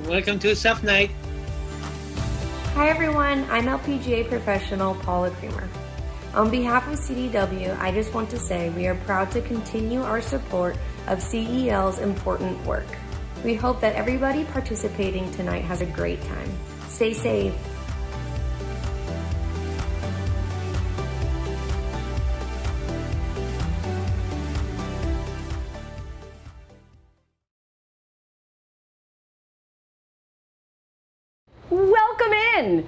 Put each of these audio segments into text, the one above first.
Welcome to Soft Night. Hi everyone, I'm LPGA professional Paula Creamer. On behalf of CDW, I just want to say we are proud to continue our support of CEL's important work. We hope that everybody participating tonight has a great time. Stay safe. Welcome in.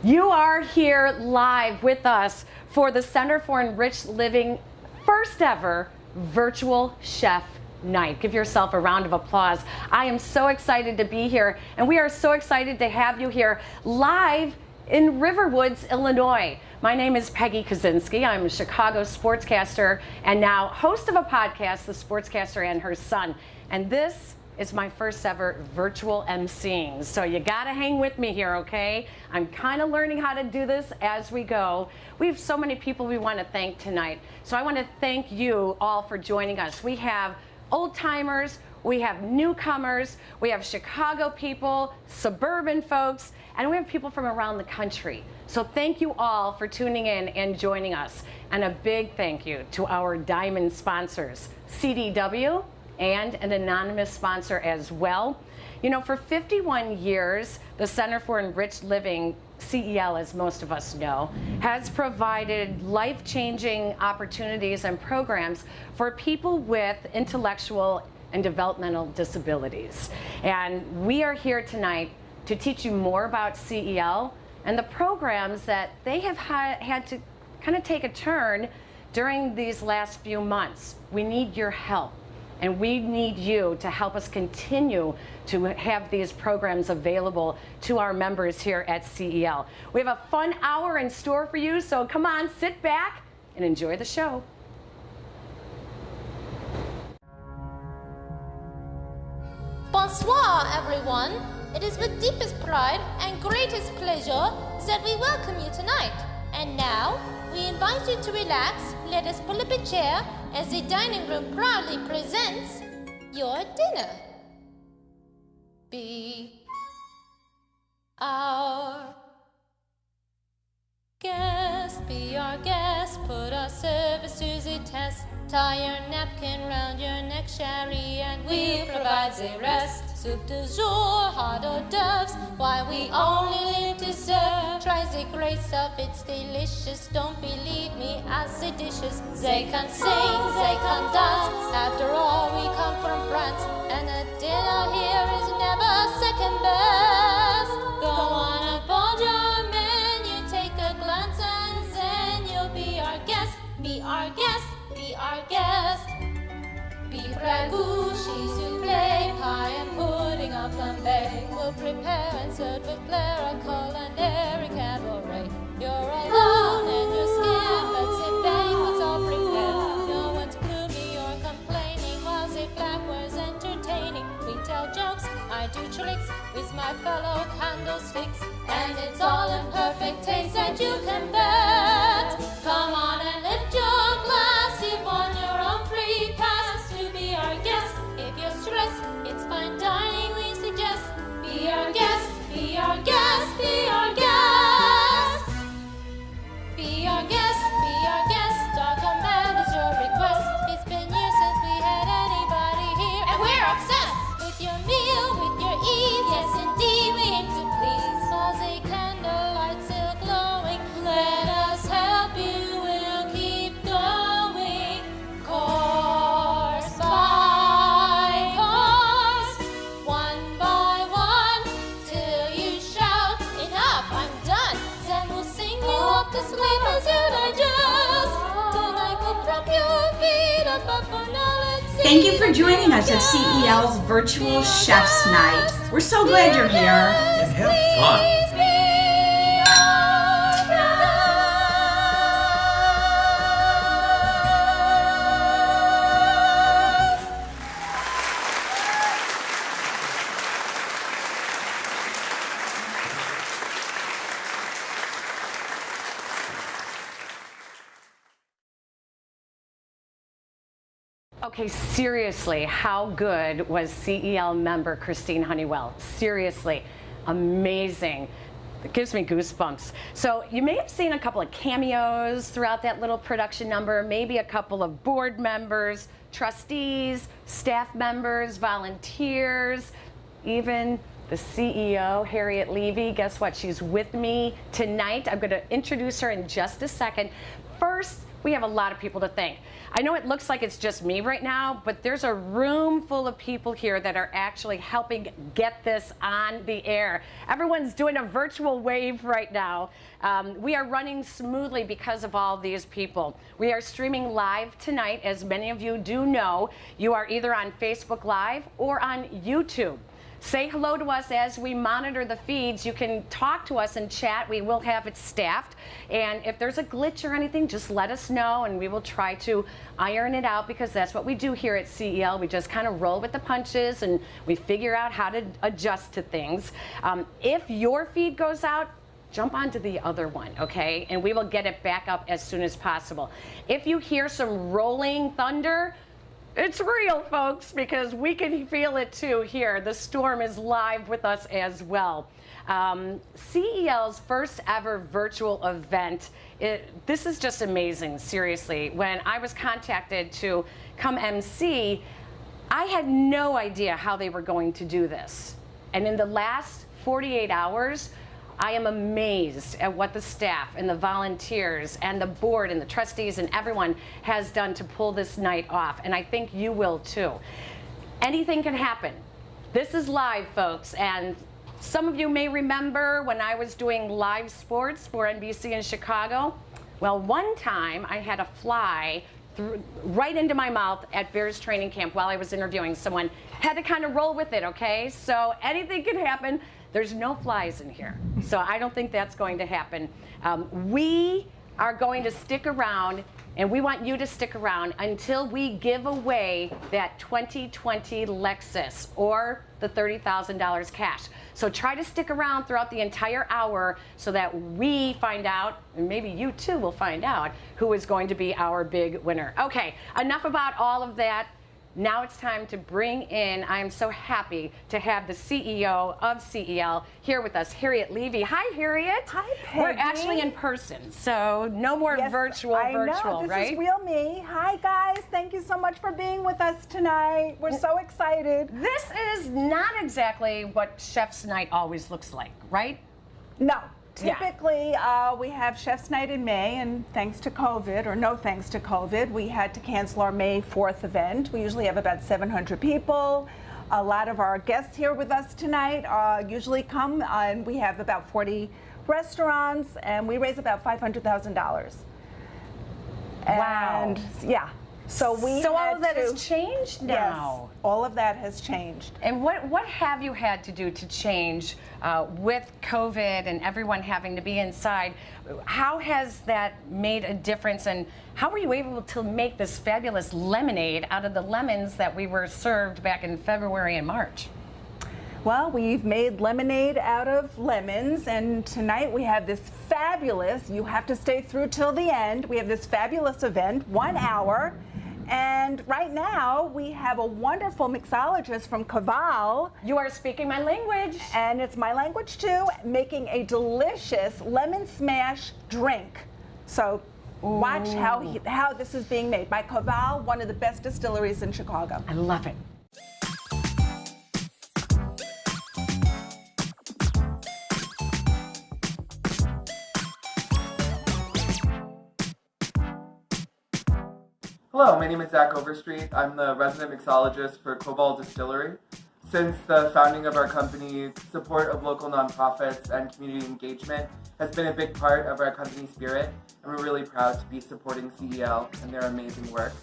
You are here live with us for the Center for Enriched Living first ever virtual chef night. Give yourself a round of applause. I am so excited to be here, and we are so excited to have you here live in Riverwoods, Illinois. My name is Peggy Kusinski. I'm a Chicago sportscaster and now host of a podcast, The Sportscaster and Her Son. And this is my first ever virtual emceeing. So you gotta hang with me here, okay? I'm kind of learning how to do this as we go. We have so many people we want to thank tonight. So I want to thank you all for joining us. We have old timers, we have newcomers, we have Chicago people, suburban folks, and we have people from around the country. So thank you all for tuning in and joining us. And a big thank you to our diamond sponsors, CDW, and an anonymous sponsor as well. You know, for 51 years, the Center for Enriched Living, CEL as most of us know, has provided life-changing opportunities and programs for people with intellectual and developmental disabilities. And we are here tonight to teach you more about CEL and the programs that they have had to kind of take a turn during these last few months. We need your help. And we need you to help us continue to have these programs available to our members here at CEL. We have a fun hour in store for you, so come on, sit back and enjoy the show. Bonsoir, everyone. It is with deepest pride and greatest pleasure that we welcome you tonight. And now, we invite you to relax, let us pull up a chair as the dining room proudly presents your dinner. Be our guest, be our guest, put our service to the test. Tie your napkin round your neck, sherry, and we'll provide the rest. Soup du jour, hot hors d'oeuvres, why we only live to serve. Try the grace of it's delicious, don't believe me, as the dishes. They can sing, they can dance, after all we come from France. And a dinner here is never second best. Go on aboard your menu, take a glance and then you'll be our guest, be our guest, be our guest. Beef ragout, cheese soufflé, pie and pudding of flambe. We'll prepare and serve with flair a culinary cabaret. You're alone and you're scared, but sit back, what's all prepared. No one's gloomy or complaining, while the black was entertaining. We tell jokes, I do tricks with my fellow candlesticks, and it's all in perfect taste that you can bet. Come on and lift your glass, you've won your own free pass to be our guest. If you're stressed, it's fine dining we suggest. Be our guest, be our guest, be our guest. Be our guest, be our guest. Our command is your request. It's been years since we had anybody here, and we're obsessed with your meal, with your ease. Yes, indeed, we aim to please. Fuzzy candlelight still glowing. Let us help you, we'll keep going. Course by course, one by one, till you shout, enough, I'm done. Then we'll sing you off to sleep as you digest. Tonight we'll prop your feet up, but for now let's see. Thank you for joining us at CEL's Virtual Chef's Night. We're so glad you're here. And have fun. Okay, seriously, how good was CEL member Christine Honeywell? Seriously, amazing. It gives me goosebumps. So you may have seen a couple of cameos throughout that little production number, maybe a couple of board members, trustees, staff members, volunteers, even the CEO, Harriet Levy. Guess what? She's with me tonight. I'm going to introduce her in just a second. First, we have a lot of people to thank. I know it looks like it's just me right now, but there's a room full of people here that are actually helping get this on the air. Everyone's doing a virtual wave right now. We are running smoothly because of all these people. We are streaming live tonight, as many of you do know. You are either on Facebook Live or on YouTube. Say hello to us as we monitor the feeds. You can talk to us and chat. We will have it staffed. And if there's a glitch or anything, just let us know and we will try to iron it out, because that's what we do here at CEL. We just kind of roll with the punches and we figure out how to adjust to things. If your feed goes out, jump onto the other one, okay? And we will get it back up as soon as possible. If you hear some rolling thunder, it's real, folks, because we can feel it too here. The storm is live with us as well. CEL's first ever virtual event, this is just amazing, seriously. When I was contacted to come MC, I had no idea how they were going to do this. And in the last 48 hours, I am amazed at what the staff and the volunteers and the board and the trustees and everyone has done to pull this night off. And I think you will too. Anything can happen. This is live, folks. And some of you may remember when I was doing live sports for NBC in Chicago. Well, one time I had a fly right into my mouth at Bears training camp while I was interviewing someone. Had to kind of roll with it, okay? So anything can happen. There's no flies in here, so I don't think that's going to happen. We are going to stick around, and we want you to stick around until we give away that 2020 Lexus or the $30,000 cash. So try to stick around throughout the entire hour so that we find out, and maybe you too will find out, who is going to be our big winner. Okay, enough about all of that. Now it's time to bring in, I am so happy to have the CEO of CEL here with us, Harriet Levy. Hi, Harriet. Hi, Peggy. We're actually in person, so no more virtual, I know, this right? is real me. Hi, guys. Thank you so much for being with us tonight. We're so excited. This is not exactly what Chef's Night always looks like, right? No. Typically, we have Chef's Night in May, and thanks to COVID, or no thanks to COVID, we had to cancel our May 4th event. We usually have about 700 people. A lot of our guests here with us tonight usually come, and we have about 40 restaurants, and we raise about $500,000. Wow. And yeah. So all of that has changed now. Yes, all of that has changed. And what have you had to do to change with COVID and everyone having to be inside? How has that made a difference, and how were you able to make this fabulous lemonade out of the lemons that we were served back in February and March? Well, we've made lemonade out of lemons, and tonight we have this fabulous, you have to stay through till the end, we have this fabulous event, 1 hour. And right now, we have a wonderful mixologist from Caval. You are speaking my language. And it's my language too, making a delicious lemon smash drink. So watch how this is being made by Caval, one of the best distilleries in Chicago. I love it. Hello, my name is Zach Overstreet. I'm the resident mixologist for Cobalt Distillery. Since the founding of our company, support of local nonprofits and community engagement has been a big part of our company spirit, and we're really proud to be supporting CEL and their amazing work.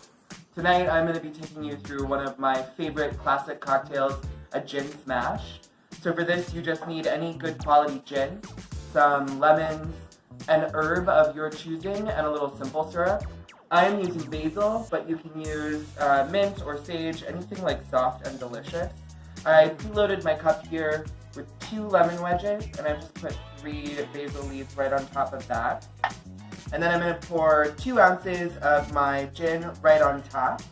Tonight, I'm going to be taking you through one of my favorite classic cocktails, a gin smash. So for this, you just need any good quality gin, some lemons, an herb of your choosing, and a little simple syrup. I am using basil, but you can use mint or sage, anything like soft and delicious. I preloaded my cup here with 2 lemon wedges, and I just put 3 basil leaves right on top of that. And then I'm going to pour 2 ounces of my gin right on top.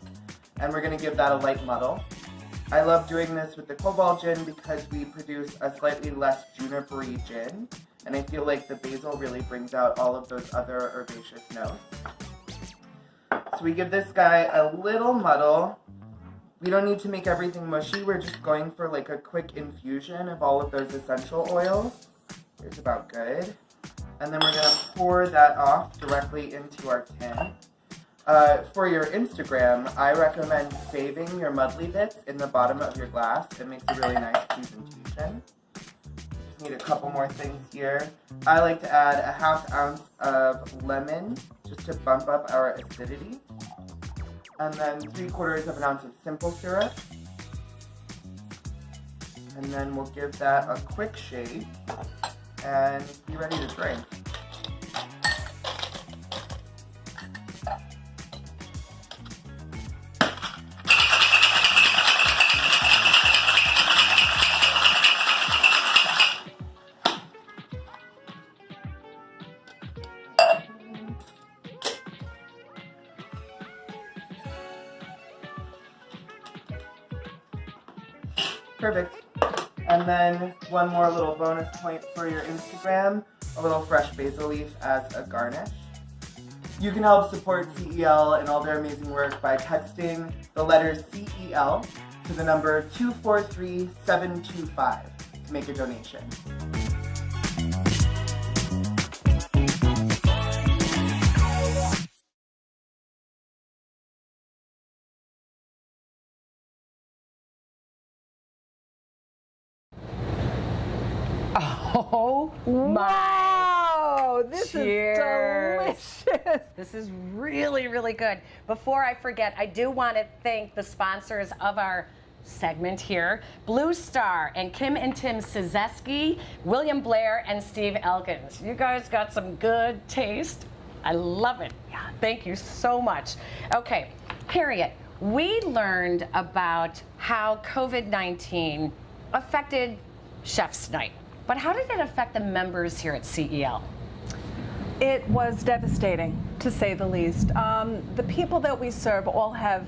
and we're going to give that a light muddle. I love doing this with the Cobalt gin because we produce a slightly less junipery gin, and I feel like the basil really brings out all of those other herbaceous notes. So we give this guy a little muddle. We don't need to make everything mushy, we're just going for like a quick infusion of all of those essential oils. It's about good. And then we're going to pour that off directly into our tin. For your Instagram, I recommend saving your muddly bits in the bottom of your glass. It makes a really nice presentation. Just need a couple more things here. I like to add a ½ ounce of lemon just to bump up our acidity. And then 3/4 of an ounce of simple syrup. And then we'll give that a quick shake and be ready to drink. Perfect. And then one more little bonus point for your Instagram, a little fresh basil leaf as a garnish. You can help support CEL and all their amazing work by texting the letters CEL to the number 243725 to make a donation. Oh my! Wow, this Cheers. is delicious. This is really, really good. Before I forget, I do want to thank the sponsors of our segment here, Blue Star and Kim and Tim Sizeski, William Blair, and Steve Elkins. You guys got some good taste. I love it. Yeah, thank you so much. Okay, Harriet, we learned about how COVID-19 affected Chef's Night. But how did it affect the members here at CEL? It was devastating, to say the least. The people that we serve all have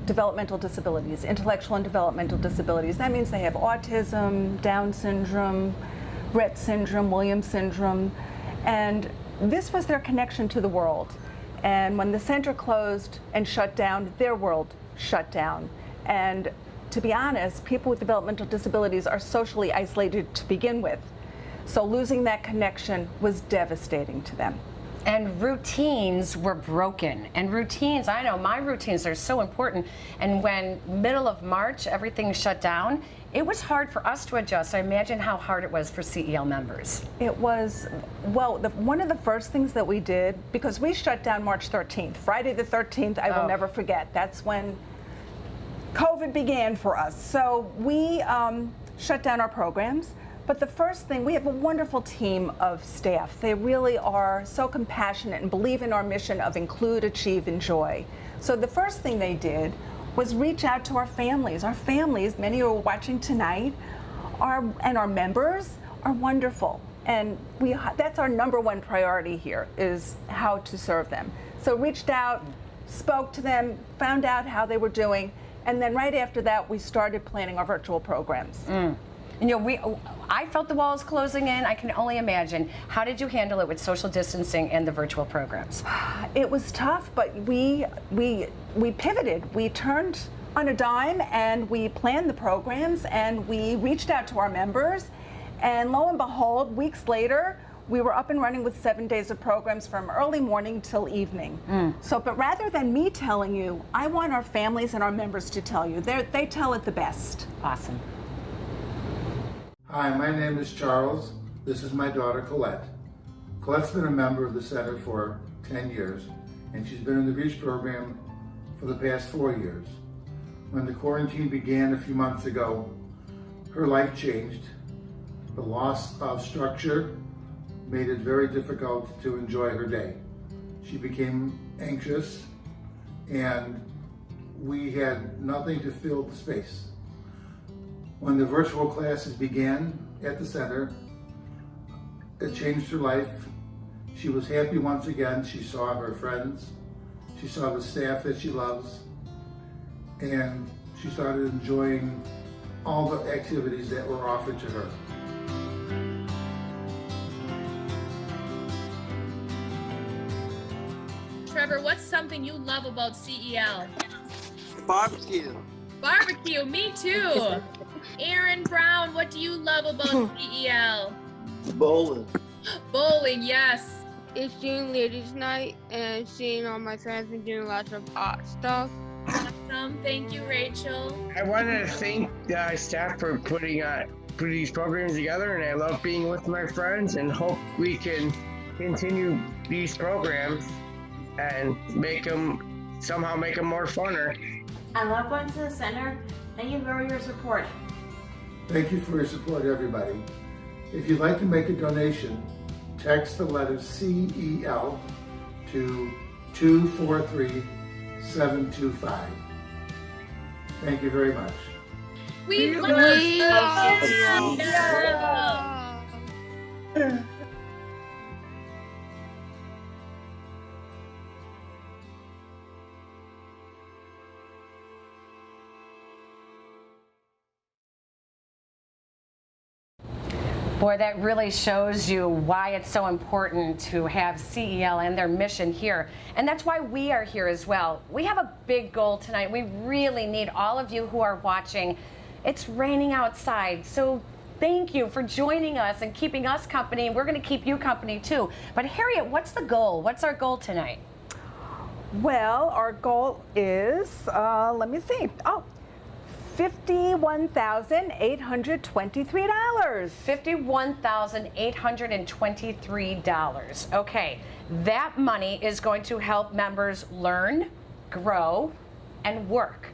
developmental disabilities, intellectual and developmental disabilities. That means they have autism, Down syndrome, Rett syndrome, Williams syndrome, and this was their connection to the world. And when the center closed and shut down, their world shut down. And to be honest, people with developmental disabilities are socially isolated to begin with. So losing that connection was devastating to them. And routines were broken. And routines, I know my routines are so important. And when middle of March, everything shut down, it was hard for us to adjust. I imagine how hard it was for CEL members. It was, well, one of the first things that we did, because we shut down March 13th, Friday the 13th, I will never forget. That's when COVID began for us. So we shut down our programs. But the first thing, we have a wonderful team of staff. They really are so compassionate and believe in our mission of include, achieve, enjoy. So the first thing they did was reach out to our families. Our families, many who are watching tonight, and our members are wonderful. And that's our #1 priority here, is how to serve them. So reached out, spoke to them, found out how they were doing, and then right after that, we started planning our virtual programs. You know, I felt the walls closing in. I can only imagine. How did you handle it with social distancing and the virtual programs? It was tough, but we pivoted. We turned on a dime and we planned the programs and we reached out to our members. And lo and behold, weeks later, we were up and running with 7 days of programs from early morning till evening. So, but rather than me telling you, I want our families and our members to tell you. They tell it the best. Awesome. Hi, my name is Charles. This is my daughter, Colette. Colette's been a member of the Center for 10 years, and she's been in the REACH program for the past 4 years. When the quarantine began a few months ago, her life changed. The loss of structure made it very difficult to enjoy her day. She became anxious, and we had nothing to fill the space. When the virtual classes began at the center, it changed her life. She was happy once again. She saw her friends. She saw the staff that she loves. and she started enjoying all the activities that were offered to her. Trevor, what's something you love about CEL? Barbecue. Barbecue, me too. Aaron Brown, what do you love about CEL? Bowling. Bowling, yes. It's doing ladies' night and seeing all my friends and doing lots of art stuff. Awesome, thank you, Rachel. I wanted to thank the staff for putting these programs together, and I love being with my friends and hope we can continue these programs and somehow make them more funner. I love going to the center. Thank you for your support. Thank you for your support, everybody. If you'd like to make a donation, text the letter CEL to 243725. Thank you very much. We love CEL. Boy, that really shows you why it's so important to have CEL and their mission here. And that's why we are here as well. We have a big goal tonight. We really need all of you who are watching. It's raining outside, so thank you for joining us and keeping us company. We're going to keep you company too. But Harriet, what's the goal? What's our goal tonight? Well, our goal is, let me see. Oh, $51,823. $51,823. Okay, that money is going to help members learn, grow, and work.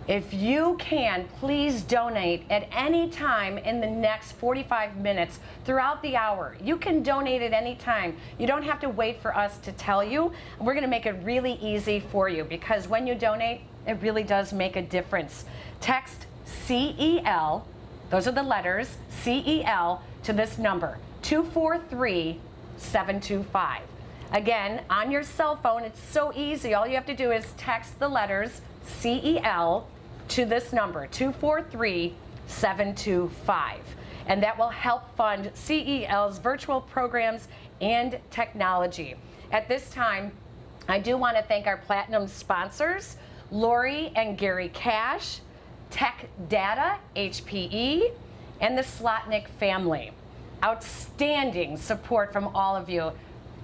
If you can, please donate at any time in the next 45 minutes throughout the hour. You can donate at any time. You don't have to wait for us to tell you. We're going to make it really easy for you because when you donate, it really does make a difference. Text CEL, those are the letters, CEL, to this number, 243725. Again, on your cell phone, it's so easy. All you have to do is text the letters CEL to this number, 243725. And that will help fund CEL's virtual programs and technology. At this time, I do want to thank our platinum sponsors, Lori and Gary Cash, Tech Data, HPE, and the Slotnick family. Outstanding support from all of you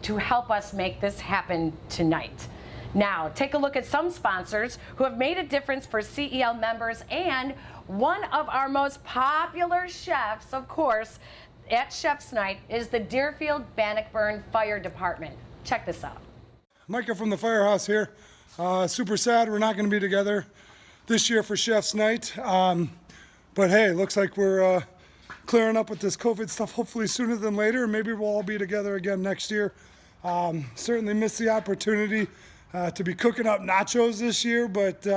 to help us make this happen tonight. Now, take a look at some sponsors who have made a difference for CEL members, and one of our most popular chefs, of course, at Chef's Night is the Deerfield Bannockburn Fire Department. Check this out. Micah from the firehouse here. Super sad we're not going to be together this year for Chef's Night. But hey, looks like we're clearing up with this COVID stuff hopefully sooner than later. Maybe we'll all be together again next year. Certainly missed the opportunity to be cooking up nachos this year, but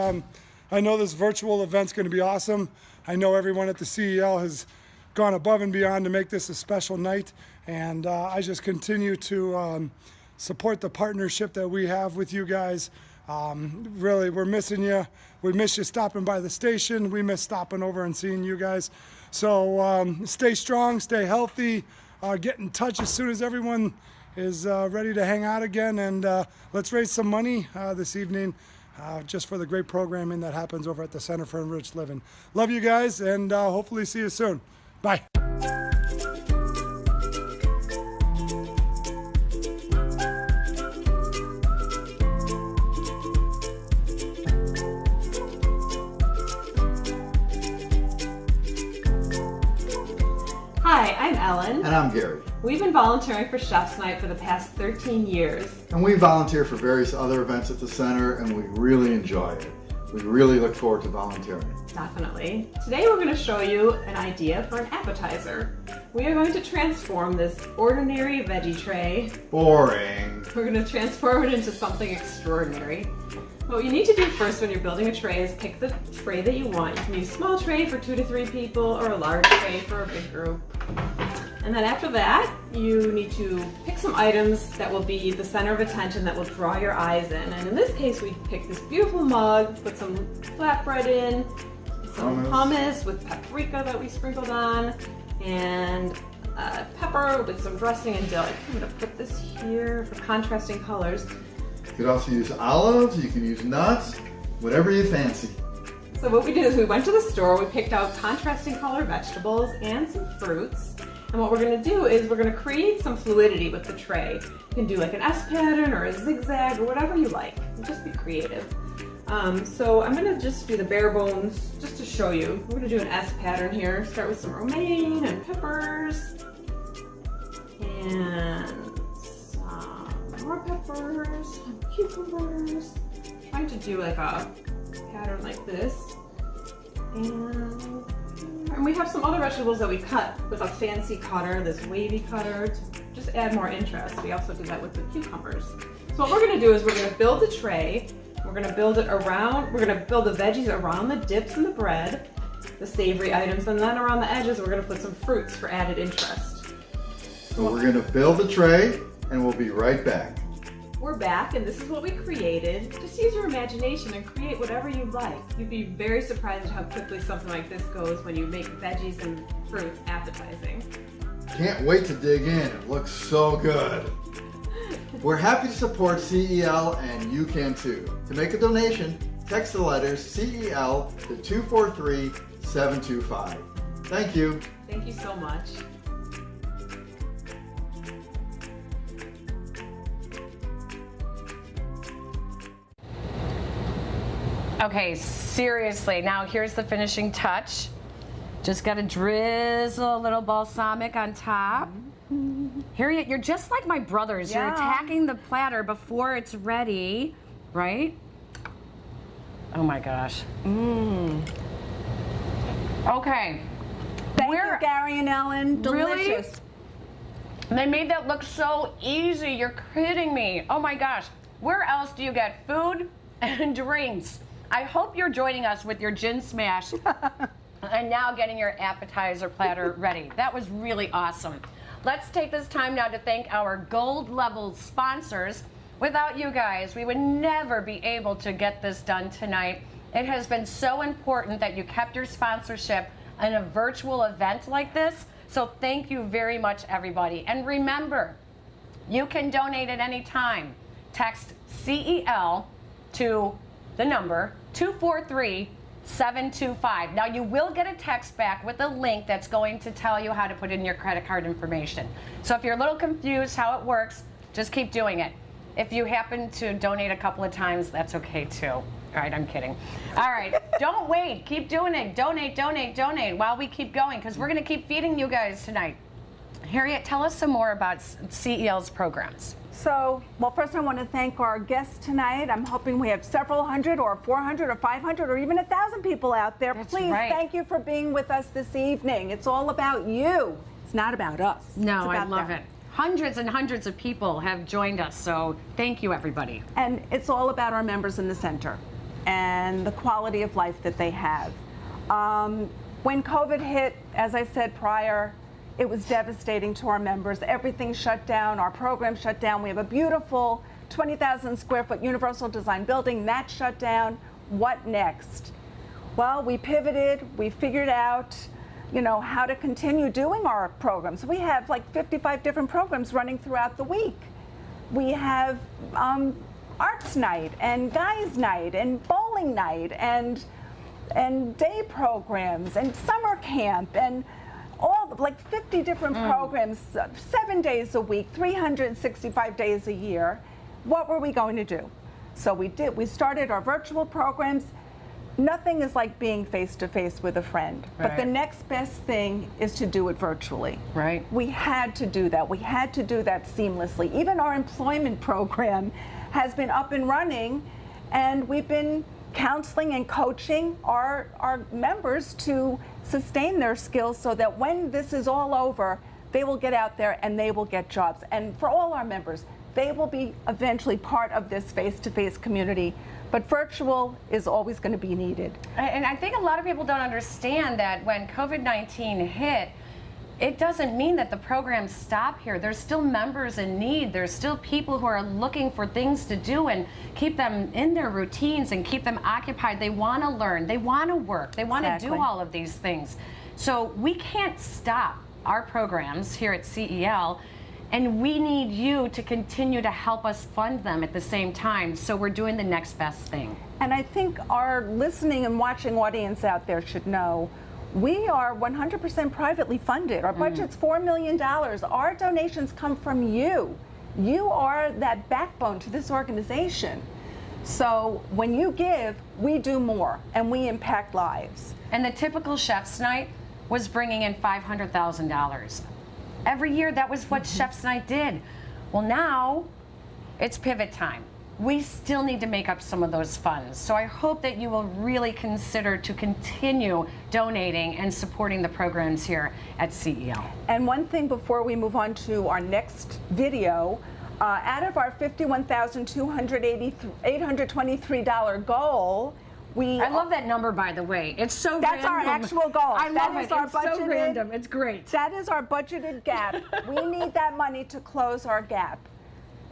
I know this virtual event's going to be awesome. I know everyone at the CEL has gone above and beyond to make this a special night, and I just continue to support the partnership that we have with you guys. Really, we're missing you. We miss you stopping by the station. We miss stopping over and seeing you guys. So stay strong, stay healthy, get in touch as soon as everyone is ready to hang out again, and let's raise some money this evening just for the great programming that happens over at the Center for Enriched Living. Love you guys, and hopefully see you soon. Bye. Hi, I'm Ellen. And I'm Gary. We've been volunteering for Chef's Night for the past 13 years. And we volunteer for various other events at the center, and we really enjoy it. We really look forward to volunteering. Definitely. Today we're going to show you an idea for an appetizer. We are going to transform this ordinary veggie tray. Boring. We're going to transform it into something extraordinary. What you need to do first when you're building a tray is pick the tray that you want. You can use a small tray for 2 to 3 people or a large tray for a big group. And then after that, you need to pick some items that will be the center of attention that will draw your eyes in. And in this case, we picked this beautiful mug, put some flatbread in, some hummus with paprika that we sprinkled on, and pepper with some dressing and dill. I'm gonna put this here for contrasting colors. You could also use olives, you can use nuts, whatever you fancy. So what we did is we went to the store, we picked out contrasting color vegetables and some fruits. And what we're gonna do is we're gonna create some fluidity with the tray. You can do like an S pattern or a zigzag or whatever you like. Just be creative. So I'm gonna just do the bare bones just to show you. We're gonna do an S pattern here. Start with some romaine and peppers. And some more peppers, some cucumbers. Trying to do like a pattern like this. And we have some other vegetables that we cut with a fancy cutter, this wavy cutter, to just add more interest. We also did that with the cucumbers. So what we're gonna do is we're gonna build the tray. We're gonna build it around, we're gonna build the veggies around the dips and the bread, the savory items, and then around the edges we're gonna put some fruits for added interest. So we're gonna build the tray and we'll be right back. We're back and this is what we created. Just use your imagination and create whatever you like. You'd be very surprised at how quickly something like this goes when you make veggies and fruits appetizing. Can't wait to dig in, it looks so good. We're happy to support CEL and you can too. To make a donation, text the letters CEL to 243-725. Thank you. Thank you so much. Okay, seriously, now here's the finishing touch. Just gotta drizzle a little balsamic on top. Harriet, you're just like my brothers. Yeah. You're attacking the platter before it's ready, right? Oh my gosh. Okay. Thank you, Gary and Ellen. Delicious. Really? They made that look so easy. You're kidding me. Oh my gosh. Where else do you get food and drinks? I hope you're joining us with your gin smash and now getting your appetizer platter ready. That was really awesome. Let's take this time now to thank our gold level sponsors. Without you guys, we would never be able to get this done tonight. It has been so important that you kept your sponsorship in a virtual event like this. So thank you very much, everybody. And remember, you can donate at any time. Text CEL to the number 243-725. Now you will get a text back with a link that's going to tell you how to put in your credit card information. So if you're a little confused how it works, just keep doing it. If you happen to donate a couple of times, that's okay too. All right, I'm kidding. All right, don't wait, keep doing it. Donate, donate, donate while we keep going because we're gonna keep feeding you guys tonight. Harriet, tell us some more about CEL's programs. So, well, first I want to thank our guests tonight. I'm hoping we have several hundred or 400 or 500 or even 1,000 people out there. That's Please, right. Thank you for being with us this evening. It's all about you. It's not about us. No, It's I about love them. it. Hundreds and hundreds of people have joined us, so thank you, everybody. And it's all about our members in the center and the quality of life that they have. When COVID hit, as I said prior, it was devastating to our members. Everything shut down, our program shut down. We have a beautiful 20,000 square foot universal design building that shut down. What next? Well, we pivoted, we figured out, you know, how to continue doing our programs. We have like 55 different programs running throughout the week. We have arts night and guys night and bowling night and day programs and summer camp and all like 50 different programs, 7 days a week, 365 days a year. What were we going to do? So we started our virtual programs. Nothing is like being face-to-face with a friend. Right. But the next best thing is to do it virtually. Right. We had to do that. We had to do that seamlessly. Even our employment program has been up and running, and we've been counseling and coaching our members to sustain their skills so that when this is all over, they will get out there and they will get jobs. And for all our members, they will be eventually part of this face-to-face community. But virtual is always going to be needed. And I think a lot of people don't understand that when COVID-19 hit, it doesn't mean that the programs stop here. There's still members in need. There's still people who are looking for things to do and keep them in their routines and keep them occupied. They want to learn. They want to work. They want to do all of these things. So we can't stop our programs here at CEL, and we need you to continue to help us fund them at the same time. So we're doing the next best thing. And I think our listening and watching audience out there should know we are 100% privately funded. Our budget's $4 million. Our donations come from you. You are that backbone to this organization. So when you give, we do more and we impact lives. And the typical chef's night was bringing in $500,000. Every year, that was what Chef's Night did. Well, now it's pivot time. We still need to make up some of those funds. So I hope that you will really consider to continue donating and supporting the programs here at CEL. And one thing before we move on to our next video, out of our $51,823 goal, I love that number, by the way. It's so That's random. our actual goal. I love it. Our It's so random. It's great. That is our budgeted gap. We need that money to close our gap.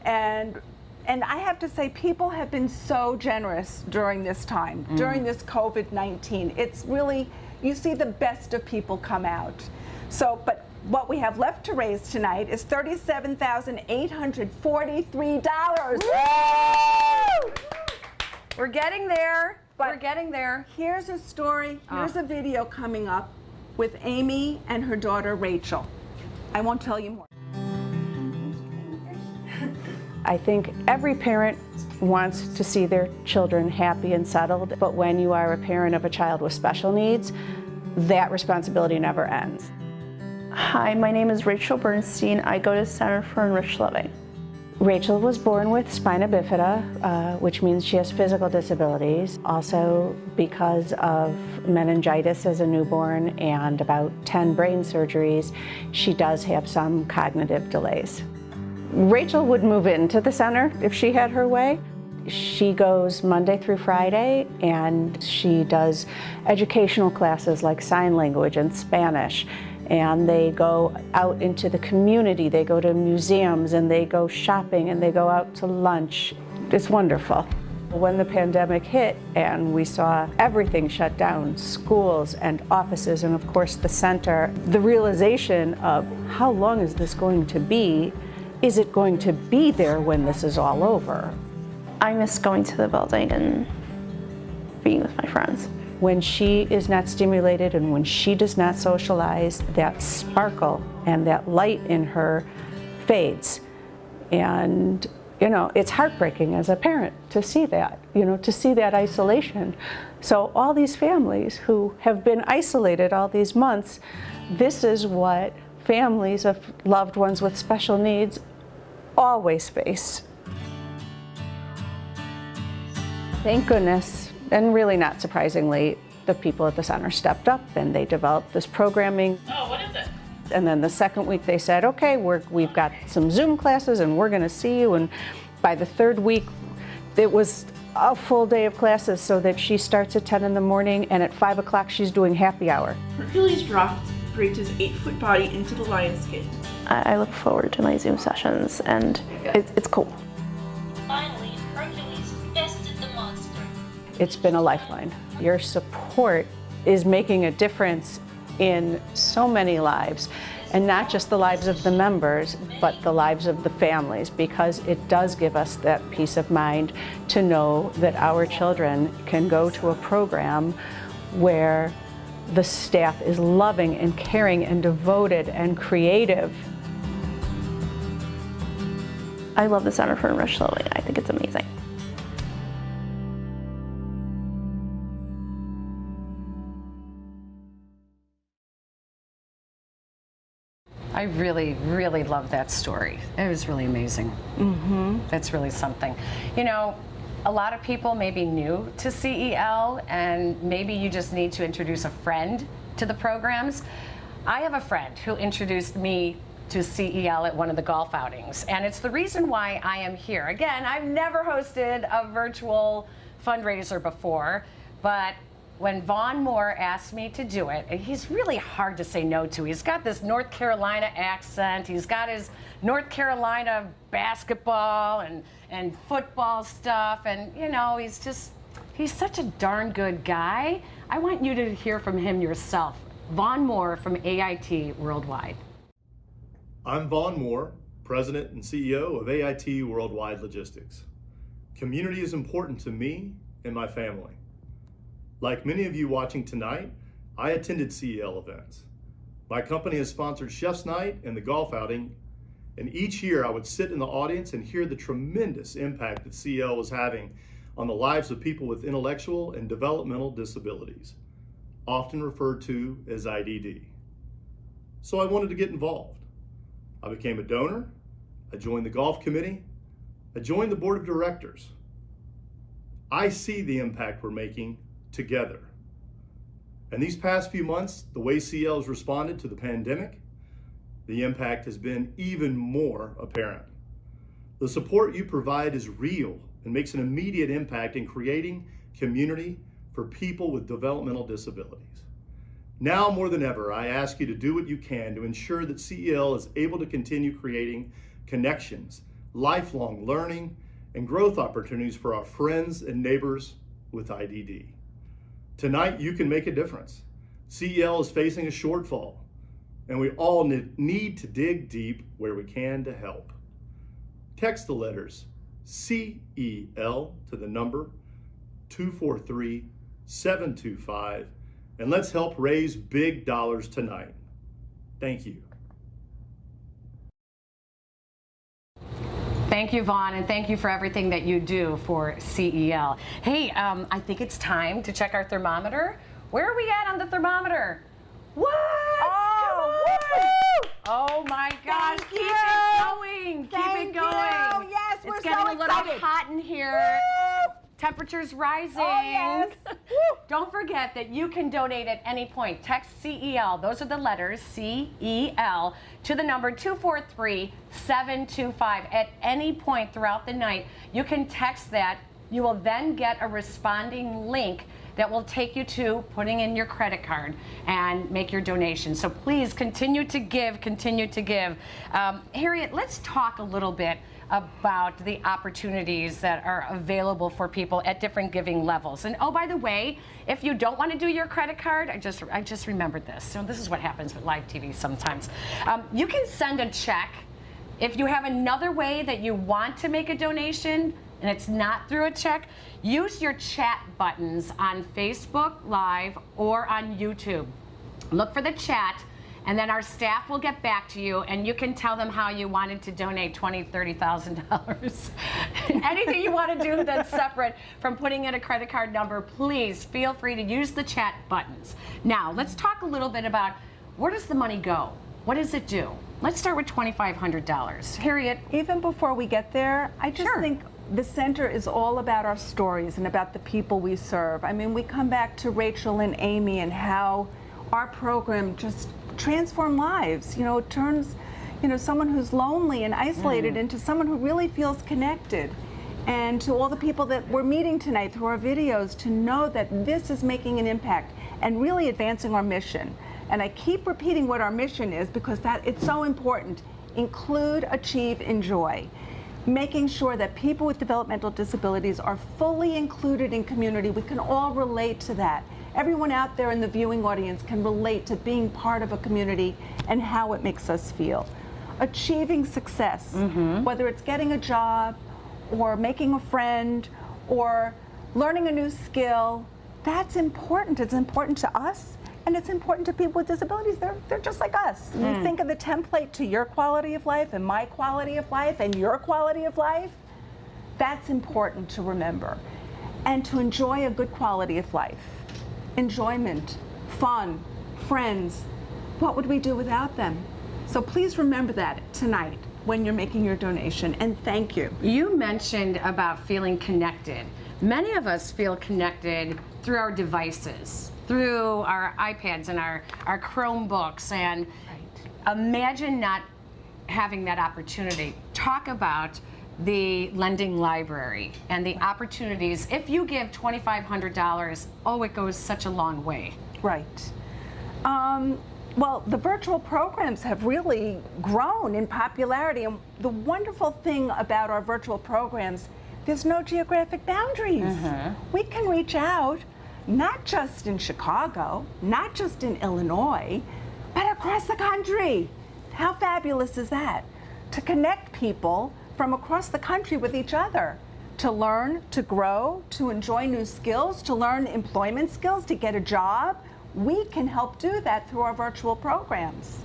And I have to say, people have been so generous during this time, during this COVID-19. It's really, you see the best of people come out. So, but what we have left to raise tonight is $37,843. We're getting there. We're getting there. Here's a story, here's a video coming up with Amy and her daughter Rachel. I won't tell you more. I think every parent wants to see their children happy and settled, but when you are a parent of a child with special needs, that responsibility never ends. Hi, my name is Rachel Bernstein. I go to Center for Enriched Living. Rachel was born with spina bifida, which means she has physical disabilities. Also, because of meningitis as a newborn and about 10 brain surgeries, she does have some cognitive delays. Rachel would move into the center if she had her way. She goes Monday through Friday, and she does educational classes like sign language and Spanish. And they go out into the community, they go to museums, and they go shopping, and they go out to lunch. It's wonderful. When the pandemic hit and we saw everything shut down, schools and offices, and of course the center, the realization of how long is this going to be? Is it going to be there when this is all over? I miss going to the building and being with my friends. When she is not stimulated and when she does not socialize, that sparkle and that light in her fades. And, you know, it's heartbreaking as a parent to see that, you know, to see that isolation. So all these families who have been isolated all these months, this is what families of loved ones with special needs always face. Thank goodness. And really not surprisingly, the people at the center stepped up and they developed this programming. Oh, what is it? And then the second week they said, okay, we've got some Zoom classes and we're going to see you. And by the third week, it was a full day of classes, so that she starts at 10 in the morning and at 5 o'clock she's doing happy hour. Hercules dropped Rita's 8-foot body into the lion's cage. I look forward to my Zoom sessions, and it's cool. Finally, Hercules bested the monster. It's been a lifeline. Your support is making a difference in so many lives, and not just the lives of the members, but the lives of the families, because it does give us that peace of mind to know that our children can go to a program where the staff is loving and caring and devoted and creative. I love the Center for Enriched Living. I think it's amazing. I really, really love that story. It was really amazing. That's really something. You know, a lot of people may be new to CEL, and maybe you just need to introduce a friend to the programs. I have a friend who introduced me to CEL at one of the golf outings, and it's the reason why I am here. Again, I've never hosted a virtual fundraiser before, but when Vaughn Moore asked me to do it, and he's really hard to say no to. He's got this North Carolina accent. He's got his North Carolina basketball and football stuff. And, you know, he's such a darn good guy. I want you to hear from him yourself. Vaughn Moore from AIT Worldwide. I'm Vaughn Moore, President and CEO of AIT Worldwide Logistics. Community is important to me and my family. Like many of you watching tonight, I attended CEL events. My company has sponsored Chef's Night and the golf outing, and each year I would sit in the audience and hear the tremendous impact that CEL was having on the lives of people with intellectual and developmental disabilities, often referred to as IDD. So I wanted to get involved. I became a donor, I joined the golf committee, I joined the board of directors. I see the impact we're making together. And these past few months, the way CEL has responded to the pandemic, the impact has been even more apparent. The support you provide is real and makes an immediate impact in creating community for people with developmental disabilities. Now more than ever, I ask you to do what you can to ensure that CEL is able to continue creating connections, lifelong learning, and growth opportunities for our friends and neighbors with IDD. Tonight, you can make a difference. CEL is facing a shortfall, and we all need to dig deep where we can to help. Text the letters CEL to the number 243-725, and let's help raise big dollars tonight. Thank you. Thank you, Vaughn, and thank you for everything that you do for CEL. Hey, I think it's time to check our thermometer. Where are we at on the thermometer? What? Oh, oh my gosh, keep it going. Keep it going. Yes, we're it's getting so a little excited. hot in here. Woo! Temperature's rising. Oh, yes. Don't forget that you can donate at any point. Text CEL, those are the letters, CEL, to the number 243-725. At any point throughout the night, you can text that. You will then get a responding link that will take you to putting in your credit card and make your donation. So please continue to give, continue to give. Harriet, let's talk a little bit about the opportunities that are available for people at different giving levels. And oh, by the way, if you don't want to do your credit card, I just remembered this. So this is what happens with live TV sometimes. You can send a check. If you have another way that you want to make a donation and it's not through a check, use your chat buttons on Facebook Live or on YouTube. Look for the chat, and then our staff will get back to you, and you can tell them how you wanted to donate $20,000, $30,000. Anything you want to do that's separate from putting in a credit card number, please feel free to use the chat buttons. Now, let's talk a little bit about where does the money go? What does it do? Let's start with $2,500. Harriet? Even before we get there, I just think the center is all about our stories and about the people we serve. I mean, we come back to Rachel and Amy and how our program just transform lives. You know, it turns, you know, someone who's lonely and isolated into someone who really feels connected. And to all the people that we're meeting tonight through our videos, to know that this is making an impact and really advancing our mission. And I keep repeating what our mission is because it's so important. Include, achieve, enjoy. Making sure that people with developmental disabilities are fully included in community. We can all relate to that. Everyone out there in the viewing audience can relate to being part of a community and how it makes us feel. Achieving success, whether it's getting a job or making a friend or learning a new skill, that's important. It's important to us and it's important to people with disabilities. They're just like us. You think of the template to your quality of life and my quality of life and your quality of life. That's important to remember. And to enjoy a good quality of life. Enjoyment, fun, friends. What would we do without them? So please remember that tonight when you're making your donation, and thank you. You mentioned about feeling connected. Many of us feel connected through our devices, through our iPads and our Chromebooks, and imagine not having that opportunity. Talk about the lending library and the opportunities. If you give $2,500, oh, it goes such a long way. Right. Well, the virtual programs have really grown in popularity, and the wonderful thing about our virtual programs, there's no geographic boundaries. We can reach out, not just in Chicago, not just in Illinois, but across the country. How fabulous is that? To connect people from across the country with each other, to learn, to grow, to enjoy new skills, to learn employment skills, to get a job. We can help do that through our virtual programs.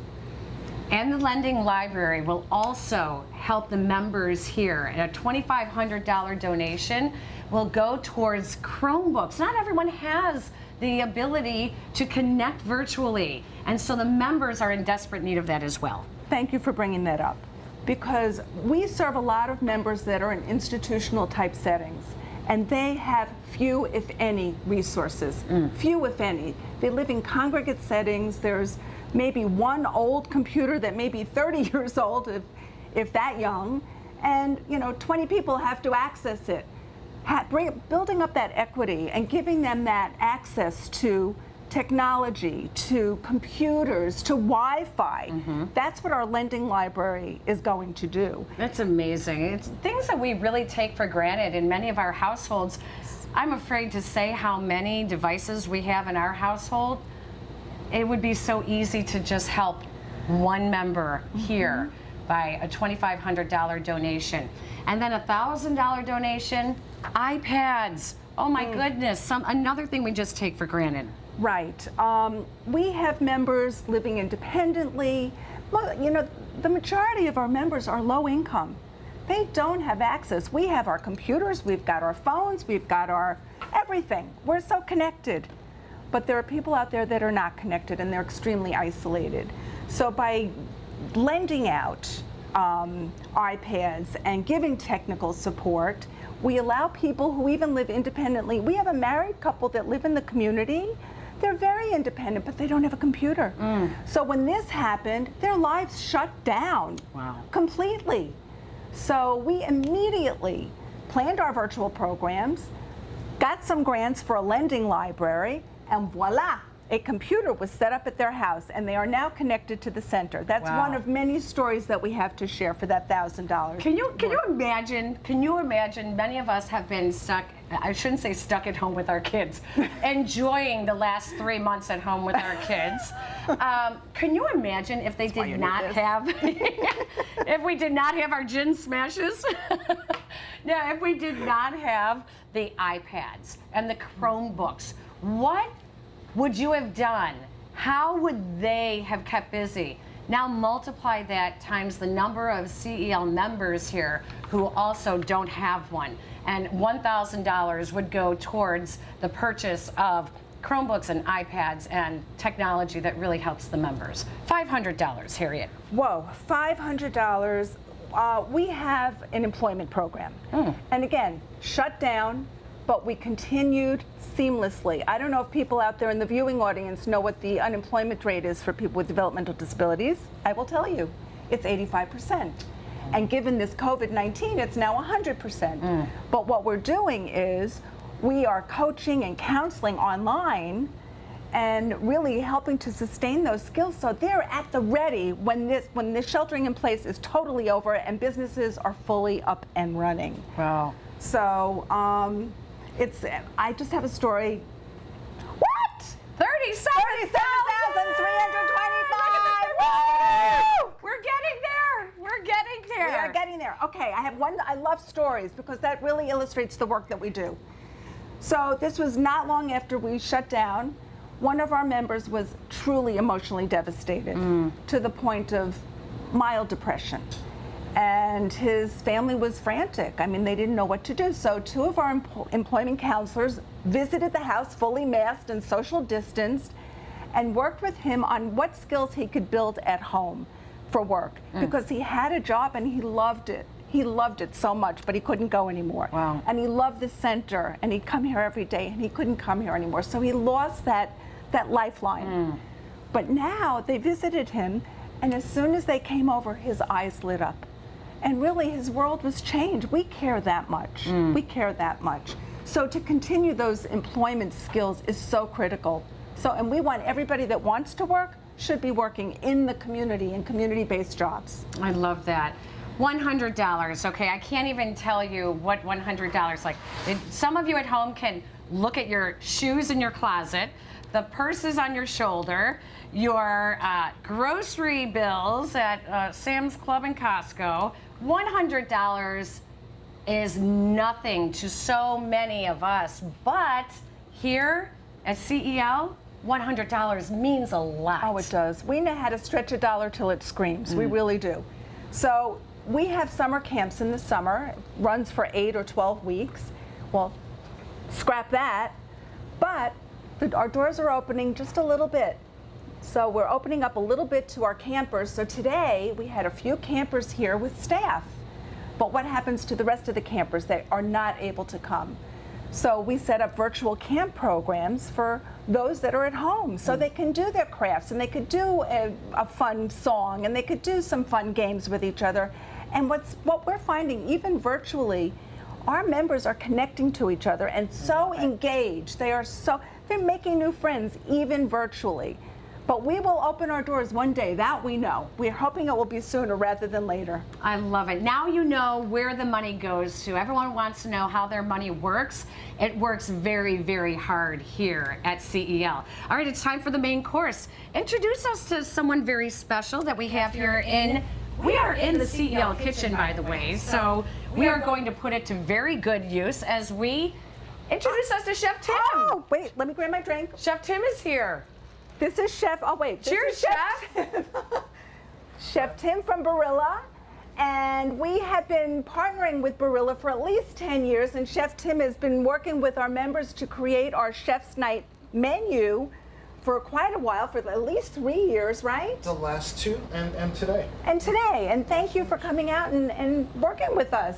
And the lending library will also help the members here. And a $2,500 donation will go towards Chromebooks. Not everyone has the ability to connect virtually. And so the members are in desperate need of that as well. Thank you for bringing that up, because we serve a lot of members that are in institutional type settings, and they have few, if any, resources. Few, if any. They live in congregate settings. There's maybe one old computer that may be 30 years old, if that young, and 20 people have to access it. Building up that equity and giving them that access to technology, to computers, to Wi-Fi. That's what our lending library is going to do. That's amazing. It's things that we really take for granted in many of our households. I'm afraid to say how many devices we have in our household. It would be so easy to just help one member here by a $2,500 donation. And then a $1,000 donation, iPads. Oh my goodness, another thing we just take for granted. Right. We have members living independently. Well, the majority of our members are low income. They don't have access. We have our computers, we've got our phones, we've got our everything. We're so connected. But there are people out there that are not connected, and they're extremely isolated. So by lending out iPads and giving technical support, we allow people who even live independently. We have a married couple that live in the community. They're very independent, but they don't have a computer. So when this happened, their lives shut down completely. So we immediately planned our virtual programs, got some grants for a lending library, and voila, a computer was set up at their house, and they are now connected to the center. That's one of many stories that we have to share for that $1,000. Can you imagine? Can you imagine? Many of us have been stuck. I shouldn't say stuck at home with our kids, enjoying the last 3 months at home with our kids. Can you imagine if they did not have, if we did not have our gin smashes? No, if we did not have the iPads and the Chromebooks, what would you have done? How would they have kept busy? Now multiply that times the number of CEL members here who also don't have one. And $1,000 would go towards the purchase of Chromebooks and iPads and technology that really helps the members. $500, Harriet. Whoa, $500. We have an employment program. And again, shut down, but we continued seamlessly. I don't know if people out there in the viewing audience know what the unemployment rate is for people with developmental disabilities. I will tell you, it's 85%. And given this COVID-19, it's now 100%. But what we're doing is we are coaching and counseling online and really helping to sustain those skills so they're at the ready when this sheltering in place is totally over and businesses are fully up and running. Wow. So I just have a story. What? 37,325. We're getting there. We're getting there. We are getting there. Okay, I have one. I love stories because that really illustrates the work that we do. So this was not long after we shut down. One of our members was truly emotionally devastated to the point of mild depression. And his family was frantic. I mean, they didn't know what to do. So 2 of our employment counselors visited the house fully masked and social distanced and worked with him on what skills he could build at home for work because he had a job and he loved it. He loved it so much, but he couldn't go anymore. Wow. And he loved the center, and he'd come here every day, and he couldn't come here anymore. So he lost that lifeline. But now they visited him, and as soon as they came over, his eyes lit up. And really, his world was changed. We care that much. We care that much. So to continue those employment skills is so critical. So, and we want everybody that wants to work should be working in the community in community-based jobs. I love that. $100, okay, I can't even tell you what $100 like. Some of you at home can look at your shoes in your closet, the purses on your shoulder, your grocery bills at Sam's Club and Costco. $100 is nothing to so many of us, but here at CEL, $100 means a lot. Oh, it does. We know how to stretch a dollar till it screams. We really do. So we have summer camps in the summer. It runs for 8 or 12 weeks. Well, scrap that. But our doors are opening just a little bit. So we're opening up a little bit to our campers. So today we had a few campers here with staff. But what happens to the rest of the campers? They are not able to come. So we set up virtual camp programs for those that are at home so they can do their crafts and they could do a fun song and they could do some fun games with each other. And what we're finding, even virtually, our members are connecting to each other and so engaged. They're making new friends even virtually. But we will open our doors one day, that we know. We're hoping it will be sooner rather than later. I love it. Now you know where the money goes to. Everyone wants to know how their money works. It works very, very hard here at CEL. All right, it's time for the main course. Introduce us to someone very special that we have here in. We are in the CEL kitchen, by the way, so we are going to put it to very good use as we introduce us to Chef Tim. Oh, wait, let me grab my drink. Chef Tim is here. This is Chef, oh wait. Cheers, Chef. Chef Tim from Barilla. And we have been partnering with Barilla for at least 10 years. And Chef Tim has been working with our members to create our Chef's Night menu for quite a while, for at least 3 years, right? The last 2 and today. And today. And thank you for coming out and working with us.